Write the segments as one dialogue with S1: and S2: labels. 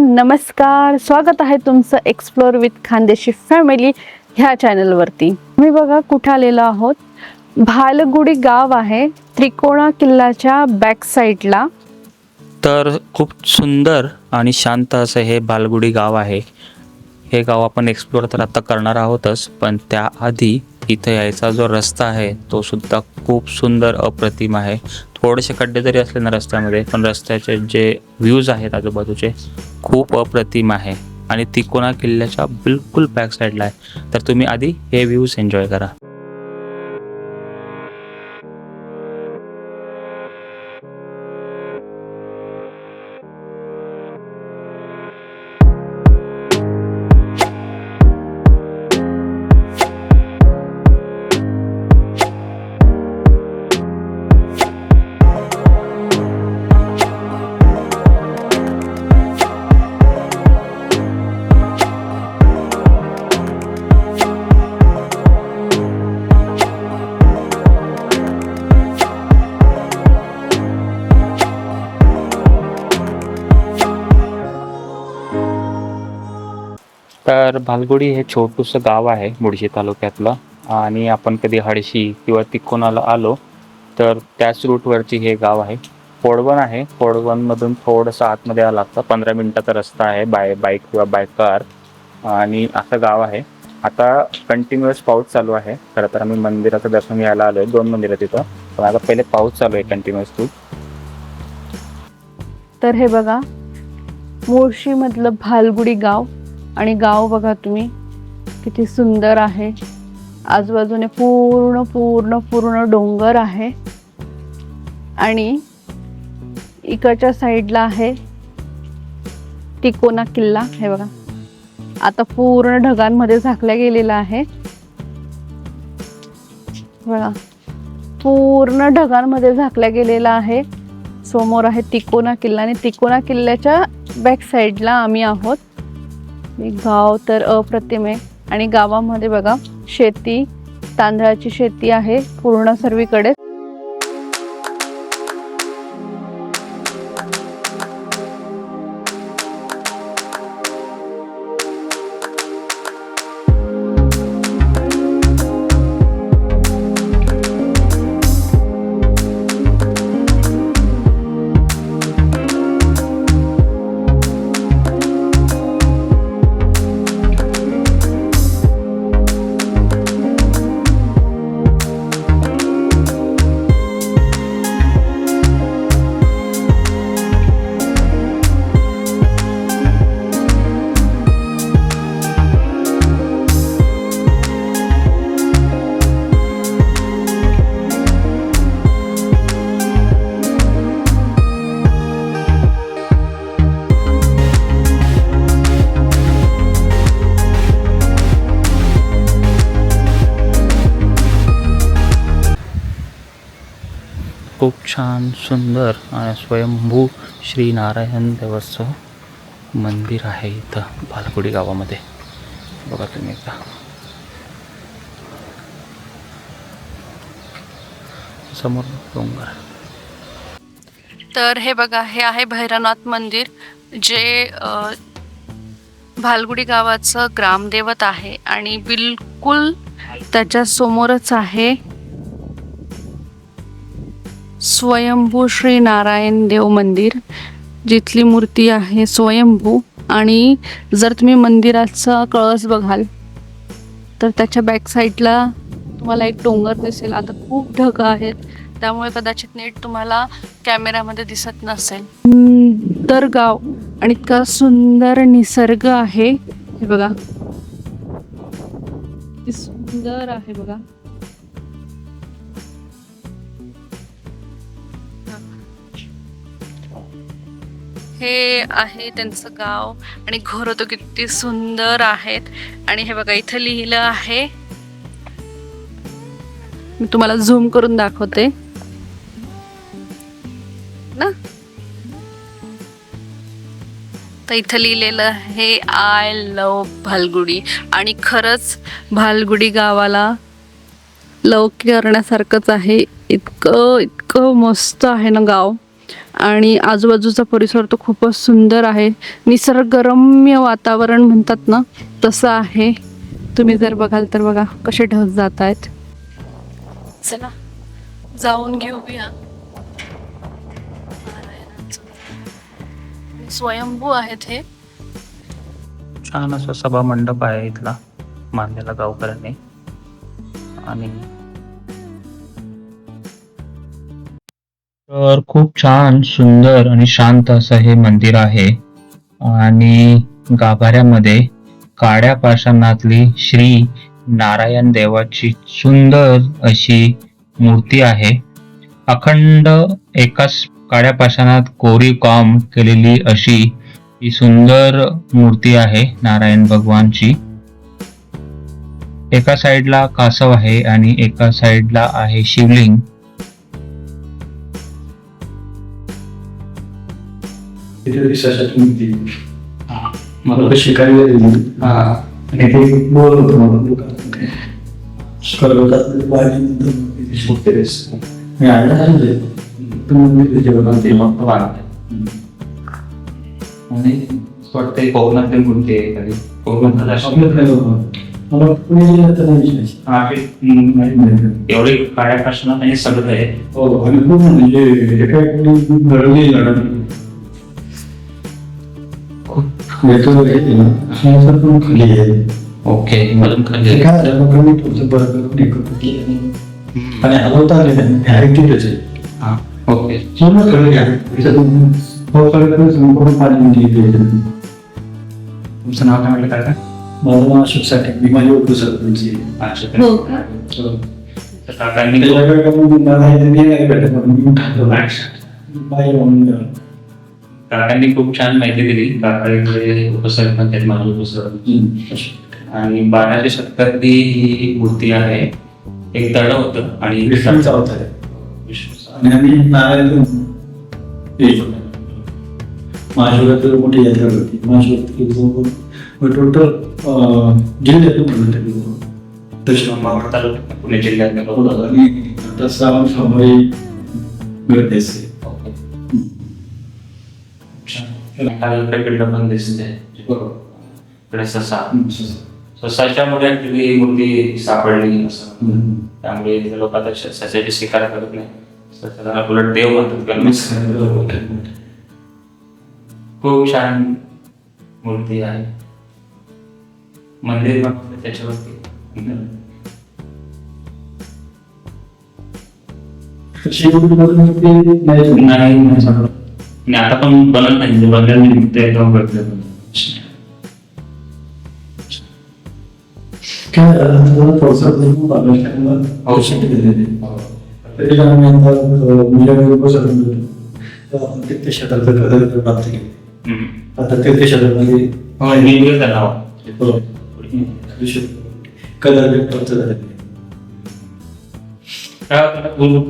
S1: नमस्कार, स्वागत आहे तुमचं एक्सप्लोर विथ खानदेशी फॅमिली ह्या चॅनलवरती। मी बघा कुठे आलेलो आहोत, भालगुडी गाव आहे त्रिकोणा किल्ल्याच्या बॅक साईडला।
S2: तर खूप सुंदर आणि शांत असं हे भालगुडी गाव आहे। हे गाव आपण एक्सप्लोर तर आता करणार आहोतच, पण त्याआधी इथे यायचा जो रस्ता आहे तो सुद्धा खूप सुंदर अप्रतिम आहे। थोडेसे खड्डे जरी असले ना रस्त्यामध्ये, पण रस्त्याचे जे व्ह्यूज आहेत आजूबाजूचे खूप अप्रतिम आहे आणि तिकोना किल्ल्याच्या बिलकुल बॅक साईडला आहे। तर तुम्ही आधी हे व्ह्यूज एन्जॉय करा। तर भालगुडी हे छोटूसं गाव आहे मुळशी तालुक्यातलं, आणि आपण कधी हडशी किंवा तिकोनाला आलो तर त्याच रूटवरची हे गाव आहे। फोडवन आहे, फोडवनमधून थोडंसं आतमध्ये यावं लागतं, 15 मिनिटाचा रस्ता आहे बाईक किंवा बाय कार, आणि असं गाव आहे। आता कंटिन्युअस पाऊस चालू आहे। खरं तर आम्ही मंदिराचं दर्शन घ्यायला आलो आहे, 2 मंदिरं तिथं, पण आता पहिले पाऊस चालू आहे कंटिन्युअसली।
S1: तर हे बघा मुळशी मधलं भालगुडी गाव, आणि गाव बघा तुम्ही किती सुंदर आहे। आजूबाजूने पूर्ण पूर्ण पूर्ण डोंगर आहे, आणि इकडच्या साईडला आहे तिकोना किल्ला। हे बघा आता पूर्ण ढगांमध्ये झाकला गेलेला आहे, बघा पूर्ण ढगांमध्ये झाकला गेलेला आहे। समोर आहे तिकोना किल्ला, आणि तिकोना किल्ल्याच्या बॅक साईडला आम्ही आहोत। गाव तर अप्रतिम आहे, आणि गावामध्ये बघा शेती, तांदळाची शेती आहे पूर्ण सर्वीकडे।
S2: खूप छान सुंदर आणि स्वयंभू श्री नारायण देवाचं मंदिर आहे इथं भालगुडी गावामध्ये। बघा तुम्ही एकदा, समोर डोंगर।
S1: तर हे बघा, हे आहे भैरवनाथ मंदिर, जे भालगुडी गावाचं ग्रामदैवत आहे, आणि बिलकुल त्याच्या समोरच आहे स्वयंभू श्री नारायण देव मंदिर, जिथली मूर्ती आहे स्वयंभू। आणि जर तुम्ही मंदिराचा कळस बघाल तर त्याच्या बॅक साईडला तुम्हाला एक डोंगर दिसेल। आता खूप ढग आहेत, त्यामुळे कदाचित नीट तुम्हाला कॅमेऱ्यामध्ये दिसत नसेल। तर गाव आणि इतका सुंदर निसर्ग आहे, हे बघा किती सुंदर आहे बघा। हे आहे त्यांचं गाव, आणि घर तो किती सुंदर आहेत। आणि हे बघा इथं लिहिलं आहे, मी तुम्हाला झूम करून दाखवते ना। तर इथं लिहिलेलं आहे आय लव भालगुडी, आणि खरंच भालगुडी गावाला लव करण्यासारखंच आहे। इतकं इतकं मस्त आहे ना गाव। आणि आजूबाजूचा परिसर तो खूपच सुंदर आहे. निसर्गरम्य वातावरण म्हणतात ना तसं आहे. तुम्ही जर बघाल तर बघा कसे ढग जात आहेत. चला जाऊन घेऊया. स्वयंभू आहेत हे.
S2: छान असा सभा मंडप आहे इथला बांधलेला गावकऱ्यांनी. आणि तर खूप छान सुंदर आणि शांत असं हे मंदिर आहे. आणि गाभाऱ्यामध्ये काळ्या पाषाणातली श्री नारायण देवाची सुंदर अशी मूर्ती आहे. अखंड एकाच काळ्या पाषाणात कोरीव काम केलेली अशी ही सुंदर मूर्ती आहे नारायण भगवानची. एका साइडला कासव आहे आणि एका साइडला आहे शिवलिंग.
S3: मला शिकायला आणि ते बोल होतं मला मी आले तुम्ही जेवण
S2: आणि वाटतंय कोकणातील मूर्ती आहे एखादी. एवढी काळ्या पाषाणात आणि सगळं आहे.
S3: आणि खूप म्हणजे घडवली जाणार खाली आहे.
S2: ओके अजून खाली
S3: काय आणि हलवता आले नाही.
S2: हा ओके. तुमचं नाव काय म्हटलं काय?
S3: माझं नाव अशोक साठे. मी माझी ओळख सरपंची.
S1: हो का?
S2: काकांनी काकांनी खूप छान माहिती दिली. काकांकडे उपसरपंच आहेत, माझे उपसरपंच. आणि 12व्या शतकातली ही मूर्ती आहे. एक तळ होतं आणि
S3: विष्णूचा अवतार आहे. आणि आम्ही नारायण महाशिवरात्री मोठी यात्रा होती. महाशिवरात्री टोटल जिल्ह्यातून दक्षिण
S2: तालुक्यात पुणे जिल्ह्यात
S3: आणि आता श्रावण सोमवारी गर्दी असते.
S2: पिंड पण दिसते. इकडे ससाच्यामुळे ऍक्च्युली ही मूर्ती सापडली असं. त्यामुळे लोक आता ससाची शिकार करत नाही. ससाला उलट देव म्हणतात. खूप छान मूर्ती आहे. मंदिर पण त्याच्यावरती नाही. आणि आता पण बनत नाही. बनल्याने एकदम बदल.
S3: आता तीर्थक्षेत्रामध्ये कलर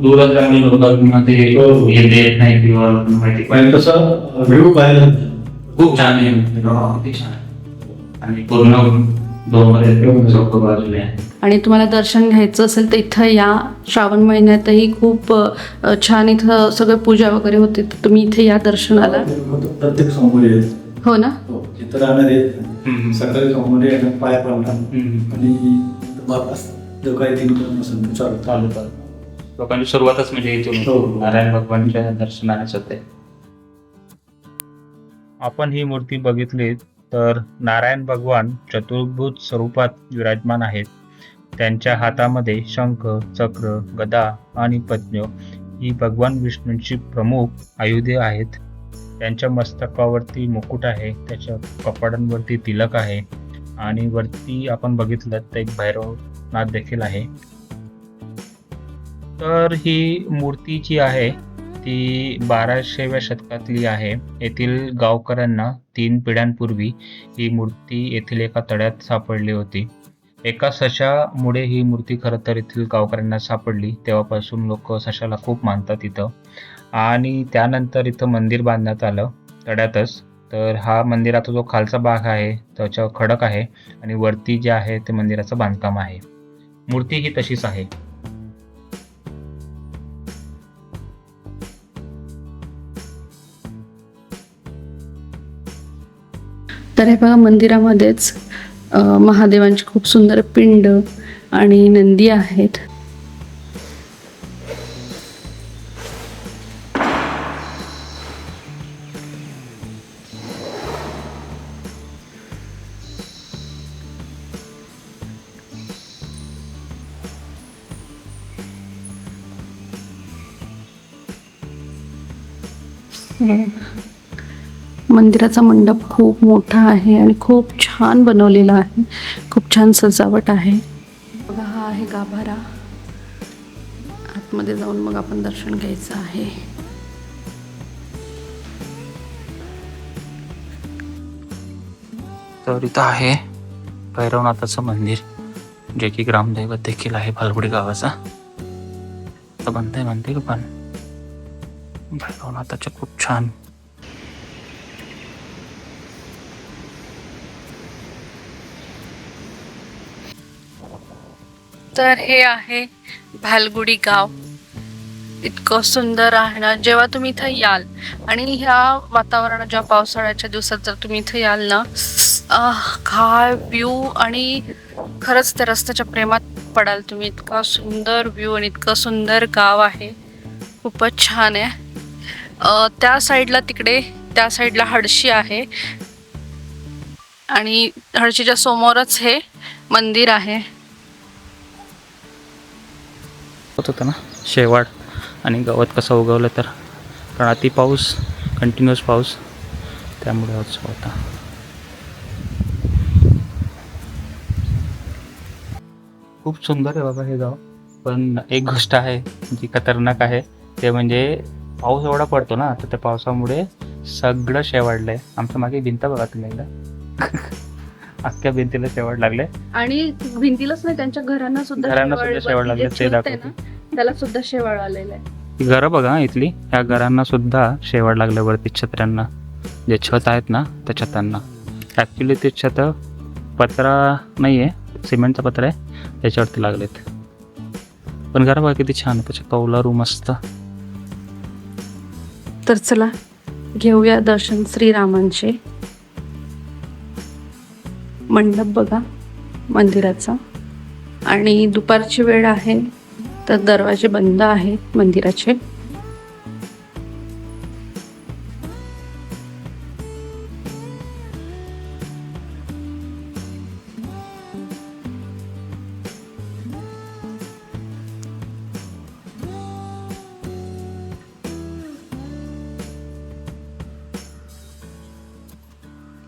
S2: दूर असल्यामुळे लोकांना ते हे देत नाही किंवा माहिती.
S3: तसं व्ह्यू पाहायला
S2: खूप छान आहे. किती छान आणि पूर्ण बाजूला आहे.
S1: आणि तुम्हाला दर्शन घ्यायचं असेल तर इथं या. श्रावण महिन्यातही खूप छान इथं सगळं पूजा वगैरे होते. तर तुम्ही इथे या दर्शनाला.
S3: प्रत्येक सोमवारी
S1: हो ना.
S3: तिथं राहणारे सकाळी सोमवारी पाया पडतात आणि जो काही तीन चालू
S2: लोकांची सुरुवातच म्हणजे इथून नारायण भगवानच्या दर्शनानेच होते. आपण ही मूर्ती बघितली तर नारायण भगवान चतुर्भुज स्वरूपात विराजमान आहेत. त्यांच्या हातामध्ये शंख, चक्र, गदा आणि पद्म ही भगवान विष्णूंची प्रमुख आयुधे आहेत. त्यांच्या मस्तकावरती मुकुट आहे. त्याच्या कपाडांवरती तिलक आहे. आणि वरती आपण बघितलं तर एक भैरवनाथ देखील आहे. तर ही मूर्ती जी आहे ती 12व्या शतकातली आहे. येथील गावकऱ्यांना 3 पिढ्यांपूर्वी ही मूर्ती येथील एका तळ्यात सापडली होती. एका सशामुळे ही मूर्ती खरं तर येथील गावकऱ्यांना सापडली. तेव्हापासून लोक सशाला खूप मानतात इथं. आणि त्यानंतर इथं मंदिर बांधण्यात आलं तळ्यातच. तर हा मंदिराचा जो खालचा भाग आहे त्याच्या खडक आहे आणि वरती जे आहे ते मंदिराचं बांधकाम आहे. मूर्ती ही तशीच आहे.
S1: तर हे बघा मंदिरामध्येच महादेवांची खूप सुंदर पिंड आणि नंदी आहेत. मंदिराचा मंडप खूप मोठा आहे आणि खूप छान बनवलेला आहे. खूप छान सजावट आहे. बघा हा आहे गाभारा. आतमध्ये जाऊन मग आपण दर्शन घ्यायचं आहे.
S2: तर इथं आहे भैरवनाथाचं मंदिर, जे की ग्रामदैवत देखील आहे भालगुडी गावाचा. तर बंद आहे मंदिर, पण भैरवनाथाचं खूप छान.
S1: तर हे आहे भालगुडी गाव. इतकं सुंदर आहे ना. जेव्हा तुम्ही इथं याल आणि ह्या वातावरणात, जेव्हा पावसाळ्याच्या दिवसात जर तुम्ही इथं याल ना, काय व्ह्यू, आणि खरंच त्या रस्त्याच्या प्रेमात पडाल तुम्ही. इतका सुंदर व्ह्यू आणि इतकं सुंदर गाव आहे. खूपच छान आहे. त्या साईडला, तिकडे त्या साईडला हडशी आहे आणि हडशीच्या समोरच हे मंदिर आहे.
S2: होतं ना शेवाळ आणि गवत कसं उगवलं, तर कारण अति पाऊस, कंटिन्युअस पाऊस, त्यामुळे असं होता. खूप सुंदर आहे बाबा हे गाव. पण एक गोष्ट आहे जी खतरनाक आहे, ते म्हणजे पाऊस एवढा पडतो ना, तर त्या पावसामुळे सगळं शेवाळलंय. आमच्या मागे भिंत बघा तुम्ही एकदा. अख्ख्या भिंतीला शेवाळ लागले.
S1: आणि भिंतीलाच नाही, त्यांच्या घरांना सुद्धा
S2: शेवाळ लागले. ते दाखवते,
S1: त्याला सुद्धा शेवाळ आलेलं आहे.
S2: ही घरं बघा इथली, ह्या घरांना सुद्धा शेवाळ लागलं वरती छत्र्यांना. जे छत आहेत ना त्या छतांना. ॲक्च्युली ते छत पत्रा नाही आहे, सिमेंटचा पत्रा आहे, त्याच्यावरती लागलेत. पण घरं बघा किती छान आहे, त्याच्या कौला रूम असतं.
S1: तर चला घेऊया दर्शन श्रीरामांचे. मंडप बघा मंदिराचा. आणि दुपारची वेळ आहे, तर दरवाजे बंद आहेत मंदिराचे.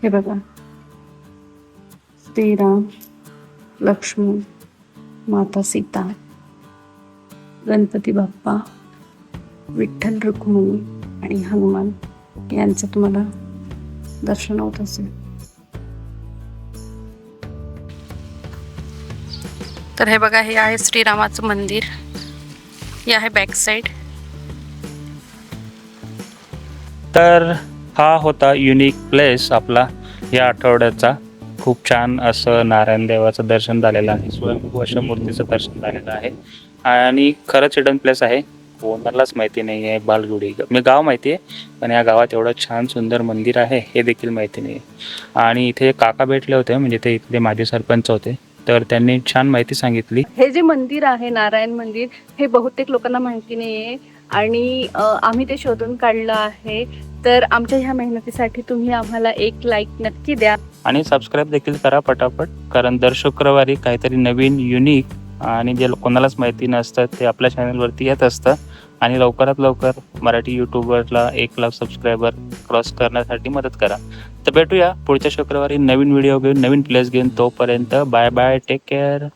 S1: हे बघा, श्रीराम, लक्ष्मण, माता सीता, गणपती बाप्पा, विठ्ठल रुक्मिणी आणि हनुमान यांचं तुम्हाला दर्शन होत असेल. तर हे बघा, हे आहे श्रीरामाचं मंदिर. हे आहे बॅक साईड.
S2: तर हा होता युनिक प्लेस आपला या आठवड्याचा. खूप छान असं नारायण देवाचं दर्शन झालेलं आहे, स्वयंभू अशा मूर्तीचं दर्शन झालेलं आहे. आणि खरंच हिडन प्लेस आहे, कोणालाच माहिती नाही आहे. भालगुडी मी गाव माहिती आहे, पण या गावात एवढं छान सुंदर मंदिर आहे हे देखील माहिती नाही आहे. आणि इथे काका भेटले होते, म्हणजे ते इथले माजी सरपंच होते, तर त्यांनी छान माहिती सांगितली.
S1: हे जे मंदिर आहे नारायण मंदिर, हे बहुतेक लोकांना माहिती नाही आहे आणि आम्ही ते शोधून काढलं आहे. तर आमच्या ह्या मेहनतीसाठी तुम्ही आम्हाला एक लाईक नक्की द्या
S2: आणि सबस्क्राईब देखील करा पटापट, कारण दर शुक्रवारी काहीतरी नवीन युनिक आणि जे कोणालाच माहिती नसतं ते आपल्या चॅनलवरती येत असतं. आणि लवकरात लवकर मराठी यूट्यूबरला 1 लाख सबस्क्रायबर क्रॉस करण्यासाठी मदत करा. तर भेटूया पुढच्या शुक्रवारी नवीन व्हिडिओ घेऊन, नवीन प्लेस घेऊन. तोपर्यंत बाय बाय, टेक केअर.